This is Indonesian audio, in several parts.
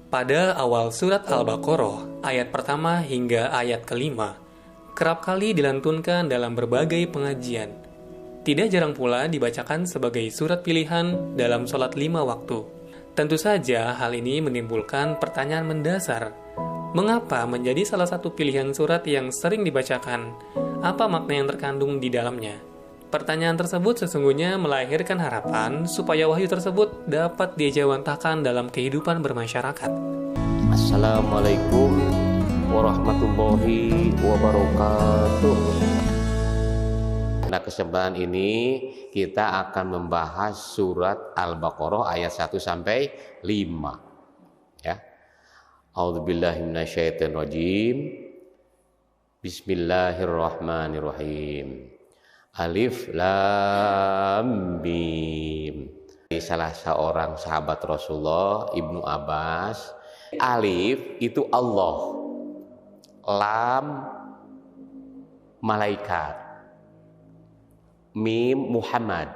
Pada awal surat Al-Baqarah, ayat pertama hingga ayat kelima, kerap kali dilantunkan dalam berbagai pengajian. Tidak jarang pula dibacakan sebagai surat pilihan dalam sholat 5 waktu. Tentu saja hal ini menimbulkan pertanyaan mendasar. Mengapa menjadi salah satu pilihan surat yang sering dibacakan? Apa makna yang terkandung di dalamnya? Pertanyaan tersebut sesungguhnya melahirkan harapan supaya wahyu tersebut dapat diejawantahkan dalam kehidupan bermasyarakat. Assalamualaikum warahmatullahi wabarakatuh. Pada kesempatan ini kita akan membahas surat Al-Baqarah ayat 1 sampai 5. Ya. A'udzubillahi minasyaitonirrajim. Bismillahirrahmanirrahim. Alif Lam Mim. Salah seorang sahabat Rasulullah, Ibnu Abbas, alif itu Allah, lam malaikat, mim Muhammad.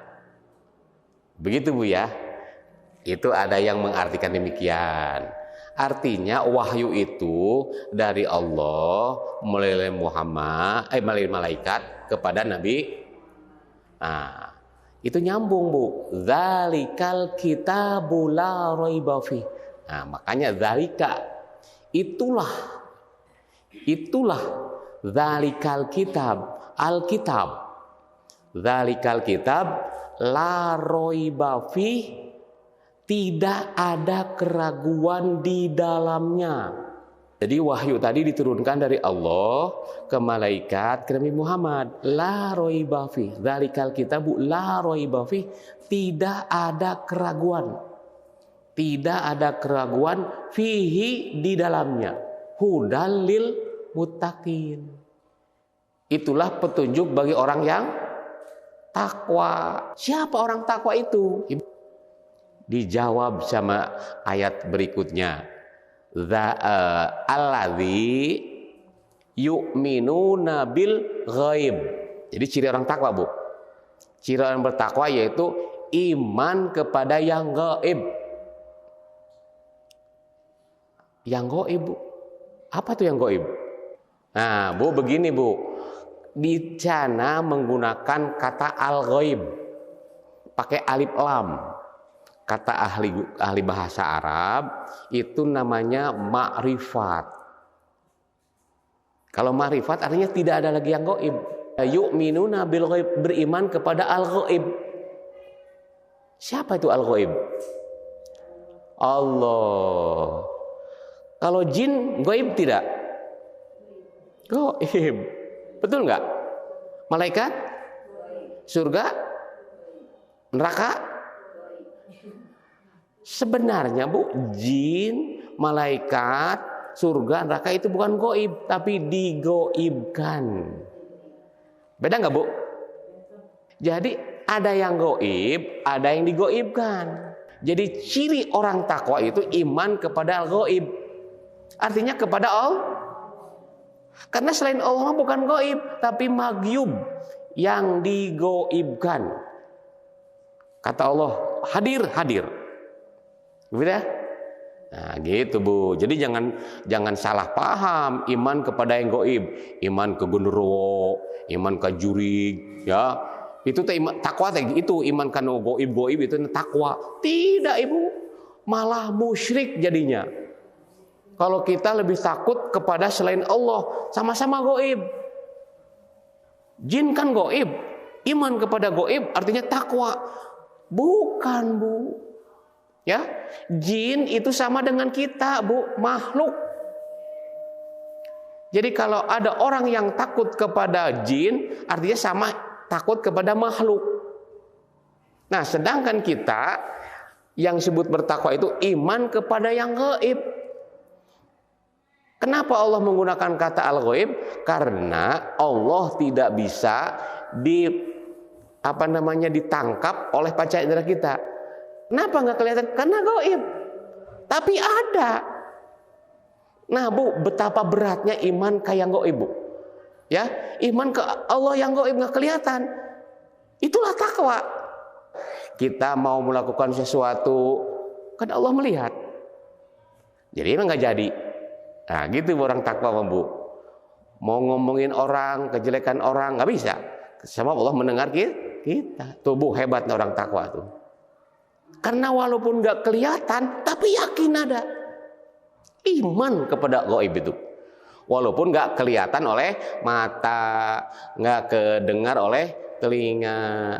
Begitu Bu ya. Itu ada yang mengartikan demikian. Artinya wahyu itu dari Allah melalui Muhammad, melalui malaikat kepada Nabi. Nah, itu nyambung Bu. Dzalikal kitabu la raiba fi. Nah, makanya dzalika itulah dzalikal kitab, alkitab. Dzalikal kitab la raiba fi, tidak ada keraguan di dalamnya. Jadi wahyu tadi diturunkan dari Allah ke malaikat ke Nabi Muhammad. La raiba fi, dzalikal kitabu la raiba fi, tidak ada keraguan. Tidak ada keraguan fihi, di dalamnya. Hudal lil muttaqin. Itulah petunjuk bagi orang yang takwa. Siapa orang takwa itu? Dijawab sama ayat berikutnya. Alladzi yu'minuna bil ghaib. Jadi ciri orang takwa Bu. Ciri orang bertakwa yaitu iman kepada yang gaib. Yang gaib Bu. Apa tuh yang gaib? Nah Bu, begini Bu. Di sana menggunakan kata al-ghaib. Pakai alif lam. Kata ahli bahasa Arab itu namanya ma'rifat. Kalau ma'rifat artinya tidak ada lagi yang gaib. Yu'minuna bil ghaib, beriman kepada al-ghaib. Siapa itu al-ghaib? Allah. Kalau jin gaib tidak? Gaib. Betul nggak? Malaikat? Surga? Neraka? Sebenarnya Bu, jin, malaikat, surga, neraka itu bukan gaib, tapi digoibkan. Beda nggak Bu? Jadi ada yang gaib, ada yang digoibkan. Jadi ciri orang takwa itu iman kepada al-gaib. Artinya kepada Allah. Karena selain Allah bukan gaib, tapi magyub, yang digoibkan. Kata Allah, hadir. Gitu. Nah, gitu Bu. Jadi jangan salah paham iman kepada yang gaib, iman ke genderuwo, iman ke jurig, ya. Itu takwa itu iman kan gaib itu takwa. Tidak Ibu, malah musyrik jadinya. Kalau kita lebih takut kepada selain Allah, sama-sama gaib. Jin kan gaib, iman kepada gaib artinya takwa. Bukan Bu. Ya, jin itu sama dengan kita Bu, makhluk. Jadi kalau ada orang yang takut kepada jin, artinya sama takut kepada makhluk. Nah, sedangkan kita yang disebut bertakwa itu iman kepada yang gaib. Kenapa Allah menggunakan kata al-ghaib? Karena Allah tidak bisa ditangkap oleh panca indera kita. Kenapa nggak kelihatan? Karena gaib. Tapi ada. Nah Bu, betapa beratnya iman kayak gaib Bu. Ya, iman ke Allah yang gaib nggak kelihatan. Itulah takwa. Kita mau melakukan sesuatu, kan Allah melihat. Jadi emang nggak jadi. Nah gitu orang takwa Bu. Mau ngomongin orang, kejelekan orang nggak bisa. Sama Allah mendengar kita. Tubuh hebatnya orang takwa tuh. Karena walaupun nggak kelihatan, tapi yakin ada. Iman kepada gaib itu. Walaupun nggak kelihatan oleh mata, nggak kedengar oleh telinga.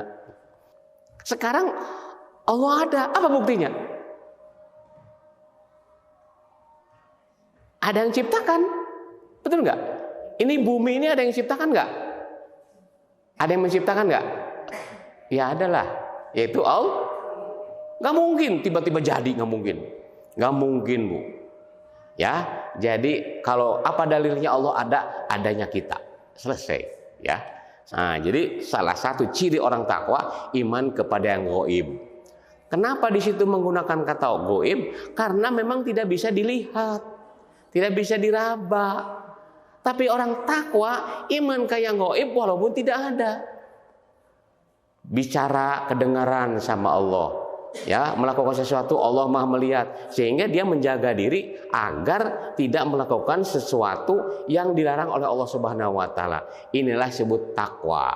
Sekarang Allah ada. Apa buktinya? Ada yang ciptakan. Betul nggak? Ini bumi ini ada yang ciptakan nggak? Ada yang menciptakan nggak? Ya adalah. Yaitu Allah. Nggak mungkin tiba-tiba jadi, nggak mungkin. Nggak mungkin Bu. Ya, jadi kalau apa dalilnya Allah ada, adanya kita. Selesai. Ya. Nah, jadi salah satu ciri orang takwa iman kepada yang gaib. Kenapa di situ menggunakan kata gaib? Karena memang tidak bisa dilihat, tidak bisa diraba. Tapi orang takwa iman ke yang gaib walaupun tidak ada. Bicara kedengaran sama Allah. Ya, melakukan sesuatu Allah Maha melihat, sehingga dia menjaga diri agar tidak melakukan sesuatu yang dilarang oleh Allah Subhanahu wa taala. Inilah disebut takwa.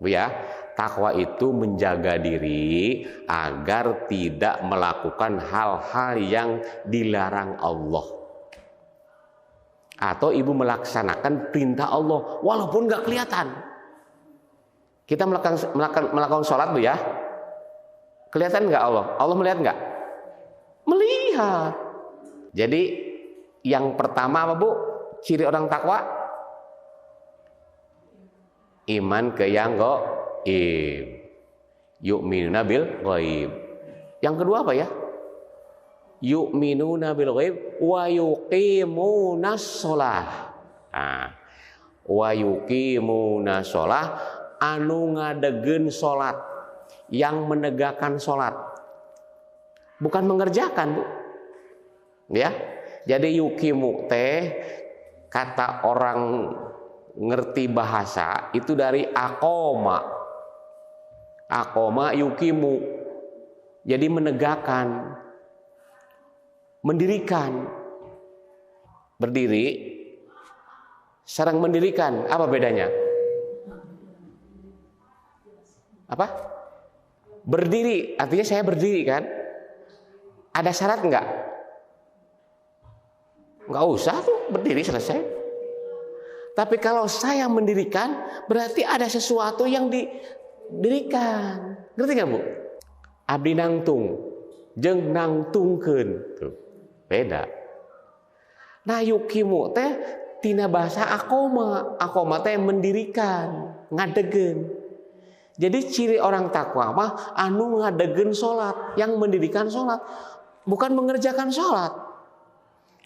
Bu ya, takwa itu menjaga diri agar tidak melakukan hal-hal yang dilarang Allah. Atau ibu melaksanakan perintah Allah walaupun nggak kelihatan. Kita melakukan sholat Bu ya. Kelihatan nggak Allah? Allah melihat nggak? Melihat. Jadi yang pertama apa Bu? Ciri orang takwa? Iman ke yang gaib. Yu'minuna bil gaib. Yang kedua apa ya? Yu'minuna bil gaib wa yuqimunas shalah. Nah, wa yuqimunas shalah anu ngadegeun salat. Yang menegakkan sholat, bukan mengerjakan Bu. Ya, jadi yukimu teh kata orang ngerti bahasa itu dari akoma. Akoma yukimu, jadi menegakkan, mendirikan, berdiri, sarang mendirikan. Apa bedanya? Apa? Berdiri, artinya saya berdiri kan? Ada syarat enggak? Enggak usah tuh, berdiri selesai. Tapi kalau saya mendirikan, berarti ada sesuatu yang didirikan. Ngerti nggak Bu? Abdi nangtung, jeung nangtungkeun. Tuh, beda. Nah yukimu teh tina bahasa akoma. Akoma teh mendirikan, ngadegeun. Jadi ciri orang takwa mah anu ngadegeun salat, yang mendirikan salat, bukan mengerjakan salat.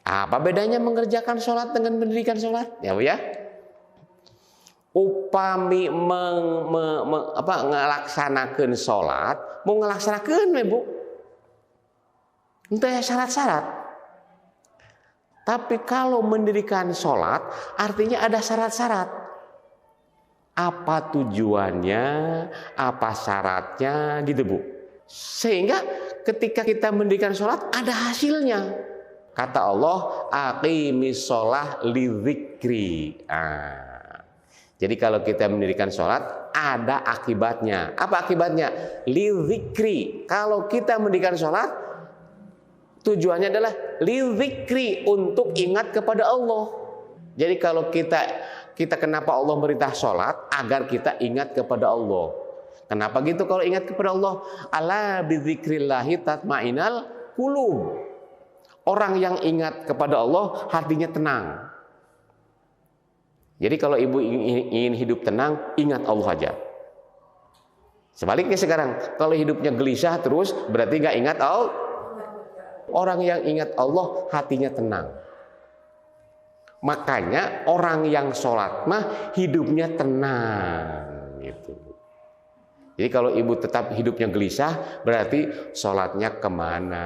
Apa bedanya mengerjakan salat dengan mendirikan salat? Ya Bu ya. Upami ngelaksanakeun salat, mau ngelaksanakeun we Bu. Henteu syarat-syarat. Tapi kalau mendirikan salat artinya ada syarat-syarat. Apa tujuannya, apa syaratnya gitu Bu. Sehingga ketika kita mendirikan sholat ada hasilnya. Kata Allah, aqimis sholah lidzikri. Jadi kalau kita mendirikan sholat ada akibatnya. Apa akibatnya? Lidzikri. Kalau kita mendirikan sholat tujuannya adalah lidzikri, untuk ingat kepada Allah. Jadi kalau kita kenapa Allah merintah sholat? Agar kita ingat kepada Allah. Kenapa gitu kalau ingat kepada Allah? Ala bidzikrillahi tatmainal qulub. Orang yang ingat kepada Allah hatinya tenang. Jadi kalau ibu ingin hidup tenang, ingat Allah aja. Sebaliknya sekarang, kalau hidupnya gelisah terus, berarti nggak ingat Allah. Orang yang ingat Allah hatinya tenang. Makanya orang yang sholat mah hidupnya tenang gitu. Jadi kalau ibu tetap hidupnya gelisah, berarti sholatnya kemana?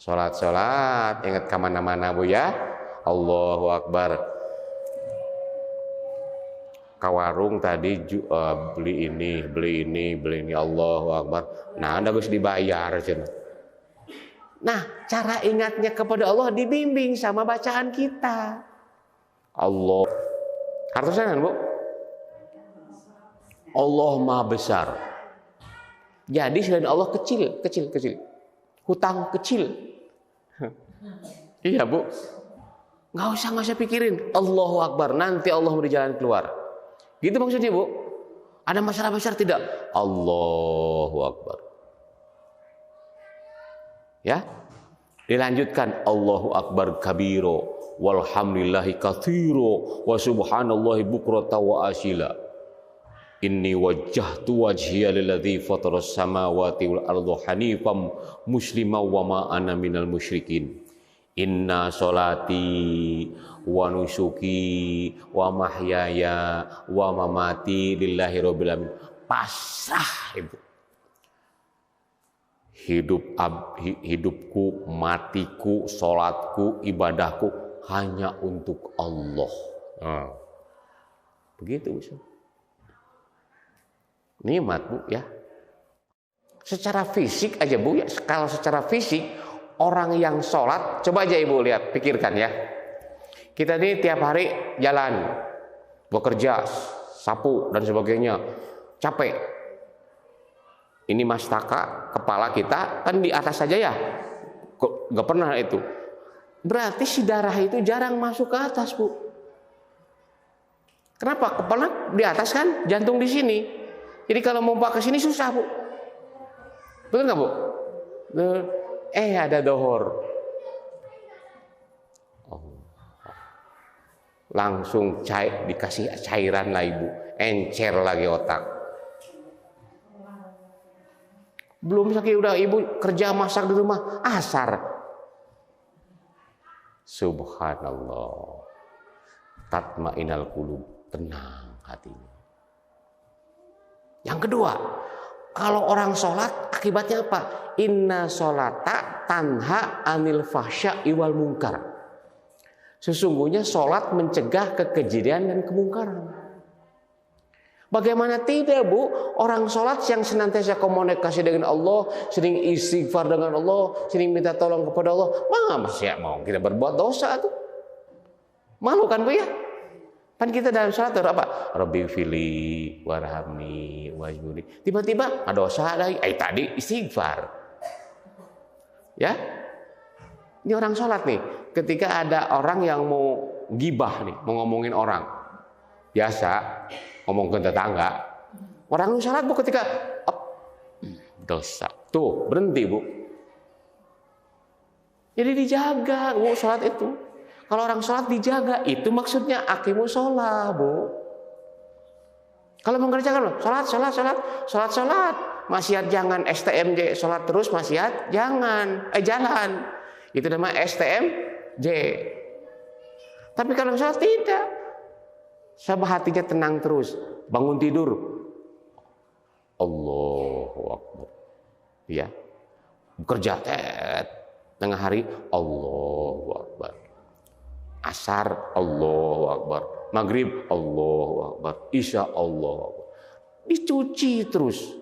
Sholat, ingat kemana-mana Bu ya. Allahu Akbar. ke warung tadi beli ini Allahu Akbar. Nah, Anda harus dibayar cenah. Nah, cara ingatnya kepada Allah dibimbing sama bacaan kita. Allah. Harusnya kan, Bu? Allah Maha Besar. Jadi selain Allah kecil. Hutang kecil. Iya, Bu. Nggak usah pikirin. Allahu Akbar, nanti Allah beri jalan keluar. Gitu maksudnya, Bu. Ada masalah besar tidak? Allahu Akbar. Ya. Dilanjutkan Allahu Akbar kabiro walhamdulillahi katsiro wa subhanallahi bukrata wa asila. Inni wajjahtu wajhiya lilladzi fataras samawati wal arda hanifam musliman wa ma ana minal musyrikin. Inna sholati wa nusuki wa mahyaya wa mamati lillahi rabbil alamin. Pasrah, Ibu. Hidupku, matiku, sholatku, ibadahku hanya untuk Allah. Nah, begitu, Bu. Nikmat, Bu, ya. Secara fisik aja, Bu, ya. Kalau secara fisik orang yang sholat, coba aja Ibu lihat, pikirkan ya. Kita ini tiap hari jalan, bekerja, sapu dan sebagainya, capek. Ini mastaka, kepala kita kan di atas saja ya, gak pernah itu. Berarti si darah itu jarang masuk ke atas, Bu. Kenapa? Kepala di atas kan, jantung di sini. Jadi kalau mau ke sini susah, Bu. Betul nggak, Bu? Ada dohor. Langsung dikasih cairan lah, Ibu. Encer lagi otak. Belum sakit udah Ibu kerja masak di rumah, asar. Subhanallah. Tatmainal qulub, tenang hatinya. Yang kedua, kalau orang sholat akibatnya apa? Inna sholata tanha anil fahsya'i wal munkar. Sesungguhnya sholat mencegah kekejian dan kemungkaran. Bagaimana tidak, Bu? Orang sholat yang senantiasa komunikasi dengan Allah, sering istighfar dengan Allah, sering minta tolong kepada Allah, masih mau kita berbuat dosa tuh? Malu kan, Bu, ya? Kan kita dalam sholat itu apa? Rabbi fili warhamni wajburi. Tiba-tiba ada dosa lagi. Tadi istighfar. Ya? Ini orang sholat nih. Ketika ada orang yang mau gibah nih, mau ngomongin orang. Biasa, ngomong ke tetangga. Orang sholat, Bu, ketika dosa. Tuh, berhenti, Bu. Jadi dijaga, Bu, sholat itu. Kalau orang sholat dijaga, itu maksudnya aqimus sholat, Bu. Kalau mengerjakan sholat, maksiat jangan, STMJ, sholat terus, maksiat jangan, jalan. Itu namanya STMJ. Tapi kalau sholat tidak, sama hatinya tenang terus, bangun tidur, Allahu Akbar, ya, bekerja, tengah hari, Allahu Akbar. Asar, Allahu Akbar. Maghrib, Allahu Akbar. Isya, Allahu Akbar. Dicuci terus.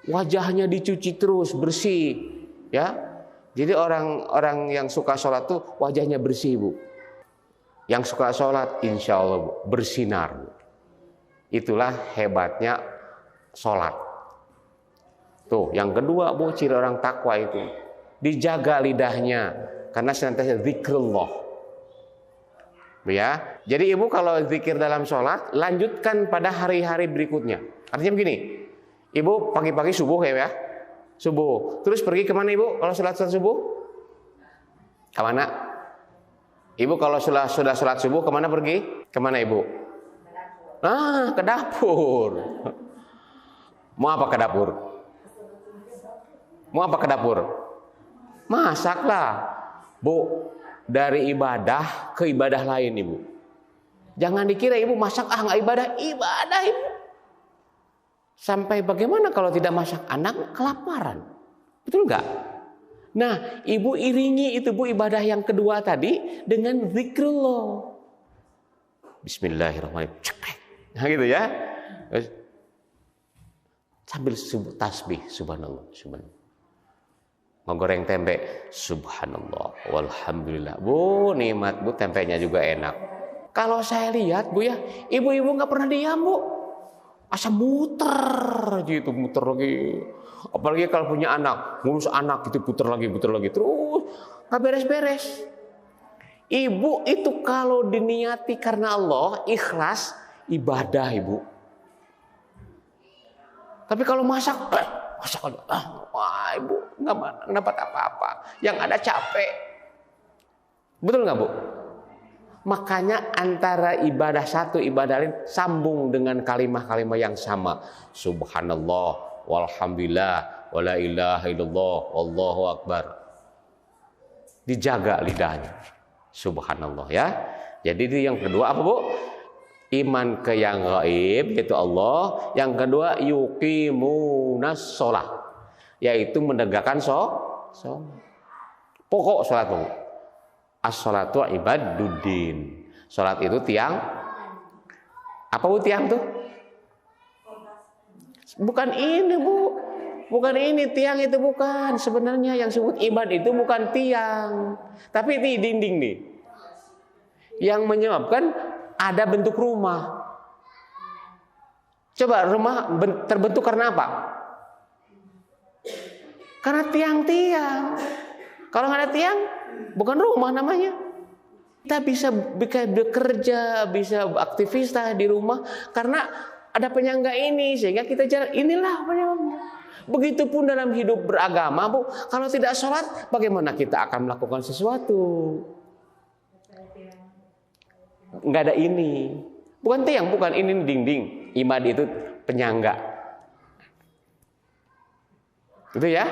Wajahnya dicuci terus, bersih. Ya. Jadi orang yang suka sholat tuh wajahnya bersih, Bu. Yang suka sholat, insya Allah, Bu, bersinar, Bu. Itulah hebatnya sholat. Tuh, yang kedua, Bu, ciri orang takwa itu. Dijaga lidahnya. Karena senantiasa zikrullah. Ya, jadi Ibu kalau zikir dalam sholat, lanjutkan pada hari-hari berikutnya. Artinya begini, Ibu pagi-pagi subuh ya, subuh. Terus pergi kemana Ibu kalau sholat subuh? Kemana? Ibu kalau sudah sholat subuh kemana pergi? Kemana Ibu? Ke dapur. Mau apa ke dapur? Mau apa ke dapur? Masaklah, Bu. Dari ibadah ke ibadah lain, Ibu. Jangan dikira Ibu masak nggak ibadah Ibu. Sampai bagaimana kalau tidak masak, anak kelaparan, betul nggak? Nah, Ibu iringi itu, Bu, ibadah yang kedua tadi dengan zikrullah. Bismillahirrahmanirrahim. Nah, gitu ya. Terus, sambil tasbih, subhanallah, subhanallah. Menggoreng tempe, subhanallah, walhamdulillah. Bu, nikmat Bu, tempenya juga enak. Kalau saya lihat Bu ya, ibu-ibu nggak pernah diam Bu. Asal muter gitu, muter lagi. Apalagi kalau punya anak, ngurus anak gitu, puter lagi, terus nggak beres-beres. Ibu itu kalau diniati karena Allah, ikhlas, ibadah Ibu. Tapi kalau masak wah Ibu nggak dapat apa-apa, yang ada capek. Betul nggak Bu? Makanya antara ibadah satu ibadah lain sambung dengan kalimat-kalimat yang sama. Subhanallah, walhamdulillah, wala ilaha illallah, wallahu akbar. Dijaga lidahnya. Subhanallah ya. Jadi itu yang kedua apa Bu? Iman ke yang gaib yaitu Allah. Yang kedua yuqimunas sholat, yaitu menegakkan sholat. Pokok sholat Bu. As-sholatu ibaduddin. Sholat itu tiang. Apa Bu tiang tuh? Bukan ini Bu. Bukan ini tiang itu bukan. Sebenarnya yang disebut ibad itu bukan tiang, tapi ini dinding nih. Yang menyebabkan ada bentuk rumah. Coba rumah terbentuk karena apa? Karena tiang-tiang. Kalau nggak ada tiang, bukan rumah namanya. Kita bisa bekerja, bisa aktivitas di rumah karena ada penyangga ini, sehingga kita jalan. Inilah penyangga. Begitupun dalam hidup beragama Bu. Kalau tidak sholat, bagaimana kita akan melakukan sesuatu? Nggak ada ini. Bukan tiang, bukan ini dinding. Imad itu penyangga. Gitu ya.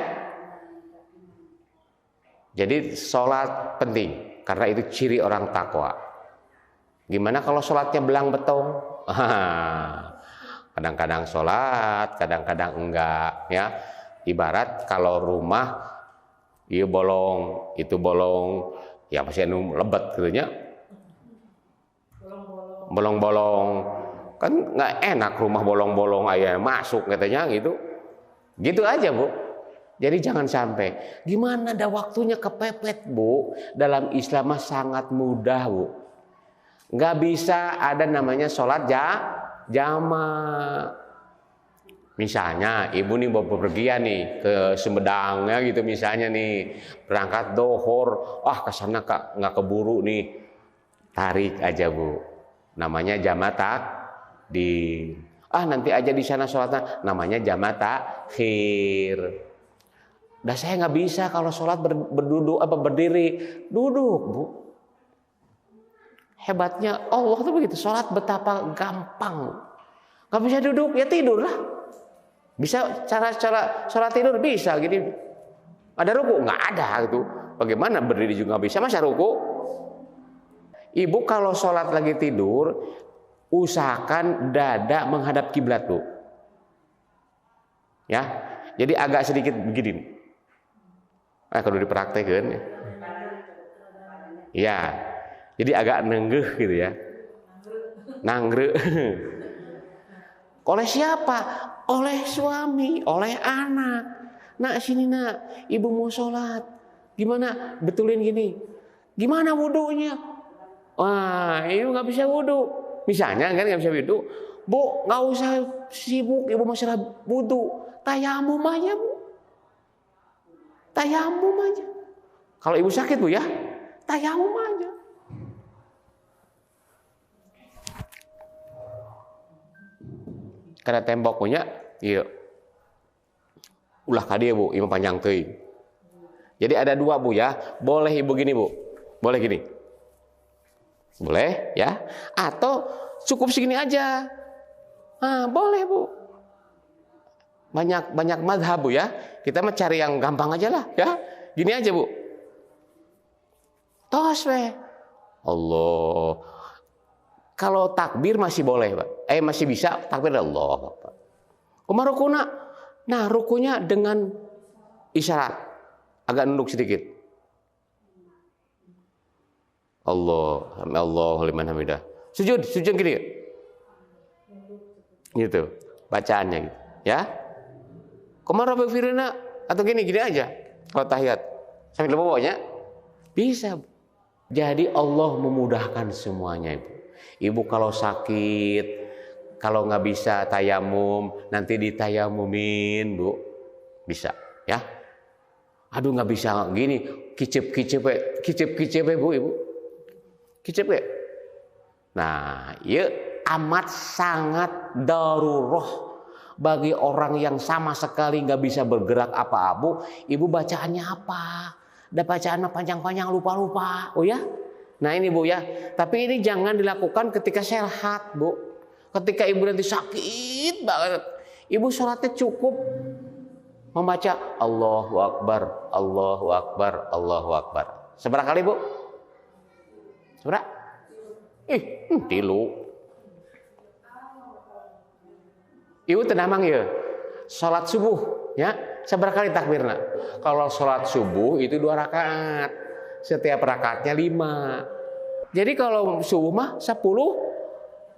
Jadi sholat penting, karena itu ciri orang takwa. Gimana kalau sholatnya belang betong? Kadang-kadang sholat, kadang-kadang enggak. Ya, ibarat kalau rumah, iya bolong, itu bolong, ya masih anu lebet gitunya. Bolong-bolong, kan nggak enak rumah bolong-bolong ayah masuk katanya gitu. Gitu aja Bu. Jadi jangan sampai. Gimana ada waktunya kepepet Bu? Dalam Islam sangat mudah Bu. Nggak bisa ada namanya sholat jamaah. Misalnya ibu nih mau bepergian nih ke Sumedang ya gitu misalnya nih, berangkat dohor, kesana nggak keburu nih, tarik aja Bu. Namanya jamaah takdim. Nanti aja di sana sholatnya, namanya jamaah takhir. Dah saya nggak bisa kalau sholat berdiri, duduk Bu. Hebatnya Allah tuh begitu, sholat betapa gampang. Nggak bisa duduk ya tidur lah. Bisa cara sholat tidur bisa gini. Ada ruku nggak ada gitu. Bagaimana berdiri juga nggak bisa, masa ruku? Ibu kalau sholat lagi tidur, usahakan dada menghadap kiblat Bu. Ya, jadi agak sedikit begini. Kalau dipraktekkan, ya, jadi agak nenggeh gitu ya, nangre. Oleh siapa? Oleh suami, oleh anak. Nak sini nak, ibu mau sholat. Gimana? Betulin gini. Gimana wudunya? Wah, ibu nggak bisa wudu. Misalnya kan nggak bisa wudu, Bu, nggak usah sibuk ibu masalah wudu, tayamum aja Bu, tayamum aja. Kalau ibu sakit Bu ya, tayamum aja. Karena tembok punya, iya, ulah kadi Bu, ibu panjang teuing. Jadi ada dua Bu ya, boleh ibu gini Bu, boleh gini. Boleh ya, atau cukup segini aja. Boleh Bu. Banyak madhab Bu ya. Kita mah cari yang gampang aja lah ya. Gini aja Bu. Tos we. Allah. Kalau takbir masih boleh Pak. Masih bisa takbir Allah Pak. Kumaha rukuna? Nah, rukunya dengan isyarat. Agak nunduk sedikit. Allah liman hamidah. Sujud gini. Gitu bacaannya gitu. Ya. Kemana berfirna atau gini aja. Kalau tahiyat sambil bawanya bisa. Jadi Allah memudahkan semuanya, Ibu. Ibu kalau sakit, kalau nggak bisa tayamum, nanti ditayamumin, Bu. Bisa, ya. Aduh nggak bisa gini, kicip Bu, Ibu. Kicip ya. Nah, ya amat sangat darurat bagi orang yang sama sekali nggak bisa bergerak apa-apa. Ibu bacaannya apa? Ada bacaan panjang-panjang lupa-lupa. Oh ya? Nah ini Bu ya. Tapi ini jangan dilakukan ketika sehat, Bu. Ketika ibu nanti sakit banget, ibu sholatnya cukup membaca Allahu Akbar, Allahu Akbar, Allahu Akbar. Seberapa kali, Bu? Seberapa? Tilu. Ibu tenamang ya. Sholat subuh ya. Seberapa kali takbirna? Kalau sholat subuh itu 2 rakaat. Setiap rakaatnya 5. Jadi kalau subuh mah 10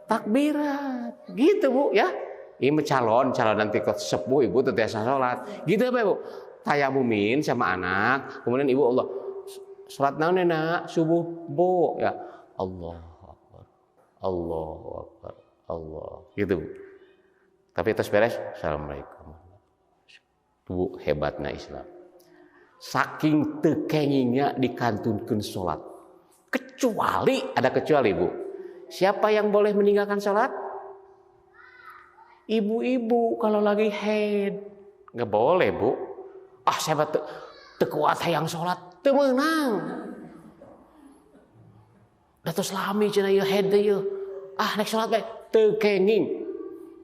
takbirat. Gitu Bu ya. Ini calon nanti ke sepuh ibu terbiasa sholat. Gitu apa Bu? Tayamumin sama anak. Kemudian ibu Allah. Sholat naon nak? Subuh Bu ya. Allahu Akbar. Allahu Akbar. Allah. Gitu Bu. Tapi terus beres. Assalamualaikum. Bu hebatnya Islam. Saking tekenginya dikantunkeun sholat. Kecuali Bu. Siapa yang boleh meninggalkan sholat? Ibu-ibu kalau lagi haid. Nggak boleh Bu. Saya tekuat hayang sholat. Teu meunang. Datos lami cenah ieu haid teh ieu. Nek sholat bae tekenging.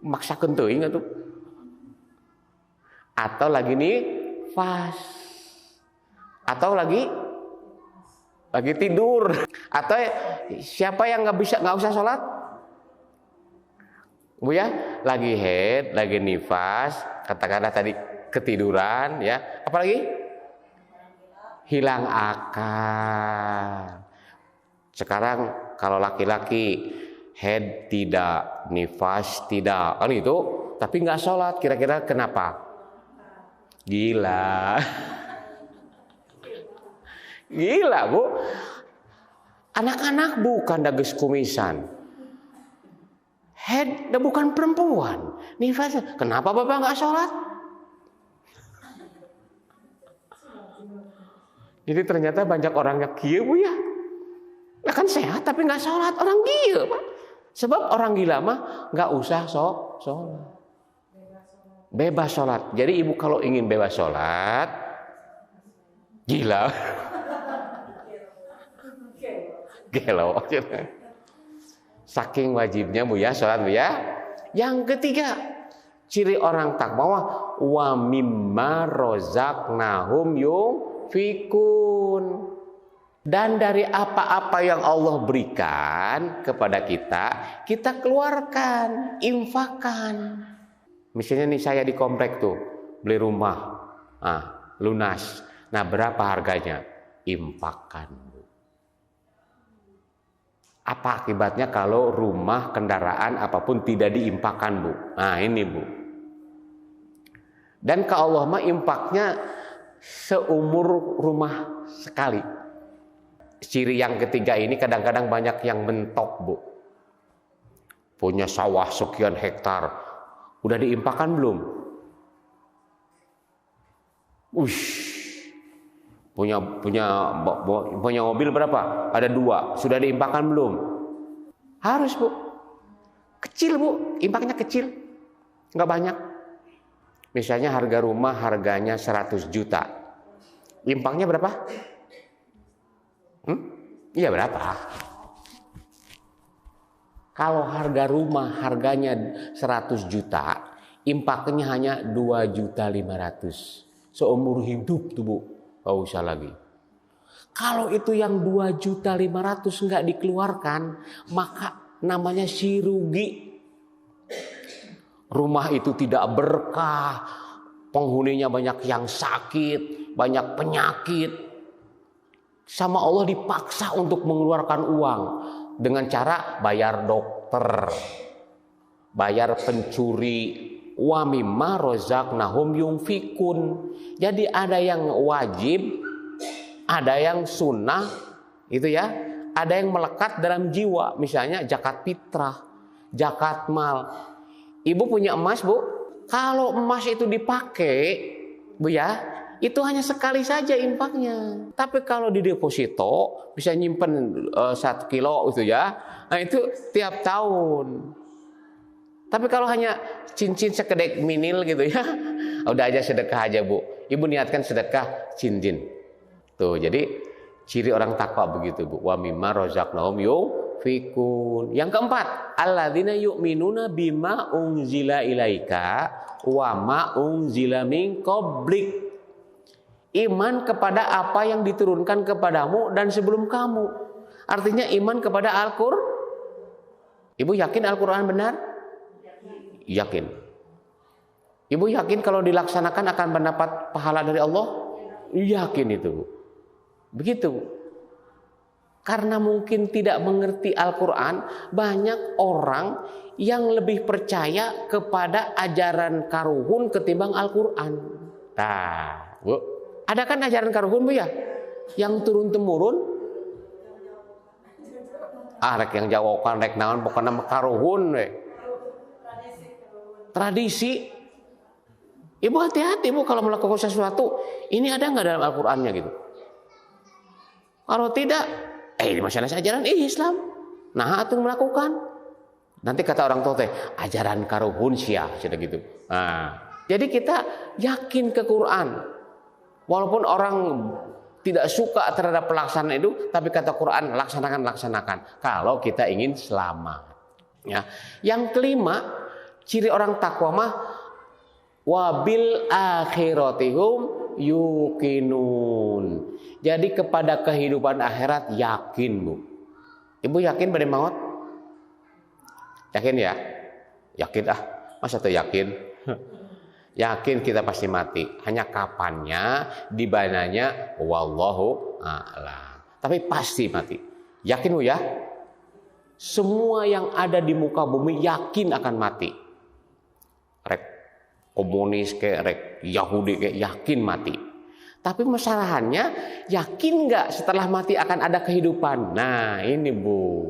Maksakeun teuing atuh. Atau lagi nifas, atau lagi tidur, atau siapa yang nggak usah sholat, Bu ya, lagi haid, lagi nifas, katakanlah tadi ketiduran, ya, apalagi hilang akal. Sekarang kalau laki-laki haid tidak, nifas tidak, kan itu, tapi nggak sholat, kira-kira kenapa? Gila. Gila Bu. Anak-anak bukan dages kumisan. Head bukan perempuan. Nifas. Kenapa Bapak nggak sholat? Jadi ternyata banyak orang yang gila Bu ya. Kan sehat tapi nggak sholat. Orang gila Pak. Sebab orang gila mah nggak usah sholat. Bebas sholat. Jadi ibu kalau ingin bebas sholat, gila, gelo. Saking wajibnya Bu ya sholat Bu ya. Yang ketiga, ciri orang takwa wa mimma rozaqnahum yunfikun. Dan dari apa-apa yang Allah berikan kepada kita keluarkan, infakkan. Misalnya nih saya di komplek tuh beli rumah, lunas. Nah berapa harganya? Infakkan Bu. Apa akibatnya kalau rumah, kendaraan apapun tidak diimpakkan Bu? Nah ini Bu. Dan ke Allah mah impaknya seumur rumah sekali. Ciri yang ketiga ini kadang-kadang banyak yang mentok Bu. Punya sawah sekian hektar. Udah diimpakkan belum? Punya mobil berapa? Ada 2. Sudah diimpakkan belum? Harus Bu. Kecil Bu, impaknya kecil. Nggak banyak. Misalnya harga rumah harganya 100 juta. Impaknya berapa? Iya berapa? Kalau harga rumah harganya 100 juta, impaknya hanya 2.500.000. Seumur hidup tuh Bu, gak usah lagi. Kalau itu yang 2.500.000 nggak dikeluarkan, maka namanya si rugi. Rumah itu tidak berkah, penghuninya banyak yang sakit, banyak penyakit. Sama Allah dipaksa untuk mengeluarkan uang. Dengan cara bayar dokter, bayar pencuri, wa mimma razaqnahum yunfikun. Jadi ada yang wajib, ada yang sunnah, itu ya. Ada yang melekat dalam jiwa, misalnya zakat fitrah, zakat mal. Ibu punya emas, Bu. Kalau emas itu dipakai, Bu ya, itu hanya sekali saja infaknya. Tapi kalau di deposito bisa nyimpen 1 kilo itu ya, nah itu tiap tahun. Tapi kalau hanya cincin sekedek minil gitu ya, udah aja sedekah aja, Bu. Ibu niatkan sedekah cincin. Tuh, jadi ciri orang takwa begitu, Bu. Wa mimma razaqnahum yunfikun. Yang keempat, alladzina yu'minuna bima unzila ilaika wa ma unzila min qablik. Iman kepada apa yang diturunkan kepadamu dan sebelum kamu. Artinya iman kepada Al-Qur'an. Ibu yakin Al-Qur'an benar? Yakin. Ibu yakin kalau dilaksanakan akan mendapat pahala dari Allah? Yakin itu, Bu. Begitu, Bu. Karena mungkin tidak mengerti Al-Quran, banyak orang yang lebih percaya kepada ajaran karuhun ketimbang Al-Quran. Nah, Bu, ada kan ajaran karuhun, Bu ya? Yang turun-temurun. Rek yang jawaban, rek naon, pokoknya karuhun, tradisi. Ibu hati-hati, Bu, kalau melakukan sesuatu. Ini ada nggak dalam Al-Qurannya gitu? Kalau tidak, ini masalah ajaran Islam. Nah, itu melakukan. Nanti kata orang tua teh, ajaran karuhun sia, sudah gitu. Nah, jadi kita yakin ke Quran. Walaupun orang tidak suka terhadap pelaksanaan itu, tapi kata Quran laksanakan. Kalau kita ingin selamat. Ya. Yang kelima, ciri orang takwa mah wabil akhiratihum yuqinun. Jadi kepada kehidupan akhirat yakin, Bu. Ibu yakin pada maut? Yakin ya? Yakin masa tuh yakin? Yakin kita pasti mati. Hanya kapannya, di mananya, wallahu a'lam. Tapi pasti mati. Yakin, Bu ya? Semua yang ada di muka bumi yakin akan mati. Rek komunis kayak rek Yahudi kayak yakin mati. Tapi masalahnya yakin nggak setelah mati akan ada kehidupan? Nah ini, Bu.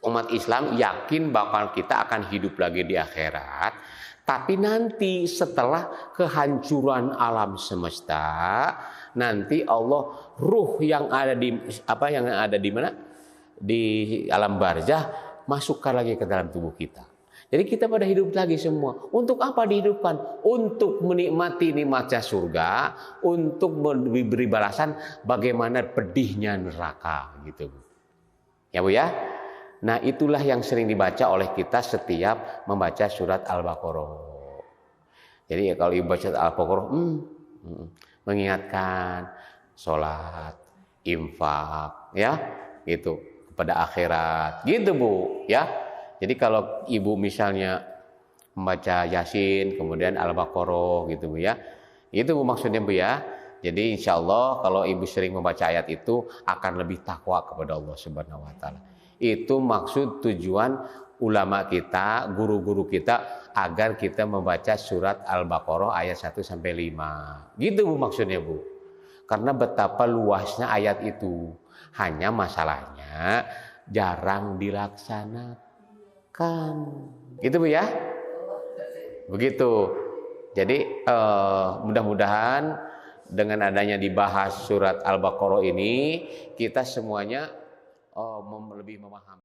Umat Islam yakin bakal kita akan hidup lagi di akhirat. Tapi nanti setelah kehancuran alam semesta, nanti Allah ruh yang ada di mana? Di alam barzah masukkan lagi ke dalam tubuh kita. Jadi kita pada hidup lagi semua. Untuk apa dihidupkan? Untuk menikmati nikmatnya surga, untuk memberi balasan bagaimana pedihnya neraka, gitu. Ya, Bu ya. Nah, itulah yang sering dibaca oleh kita setiap membaca surat Al-Baqarah. Jadi kalau ibu baca Al-Baqarah, mengingatkan sholat, infak, ya, gitu, kepada akhirat, gitu, Bu, ya. Jadi kalau ibu misalnya membaca Yasin, kemudian Al-Baqarah gitu, Bu ya. Itu Bu maksudnya, Bu ya. Jadi insya Allah kalau ibu sering membaca ayat itu akan lebih takwa kepada Allah Subhanahu wa taala. Itu maksud tujuan ulama kita, guru-guru kita agar kita membaca surat Al-Baqarah ayat 1 sampai 5. Gitu Bu maksudnya, Bu. Karena betapa luasnya ayat itu. Hanya masalahnya jarang dilaksanakan. Gitu, Bu ya. Begitu. Jadi mudah-mudahan dengan adanya dibahas surat Al-Baqarah ini kita semuanya lebih memahami.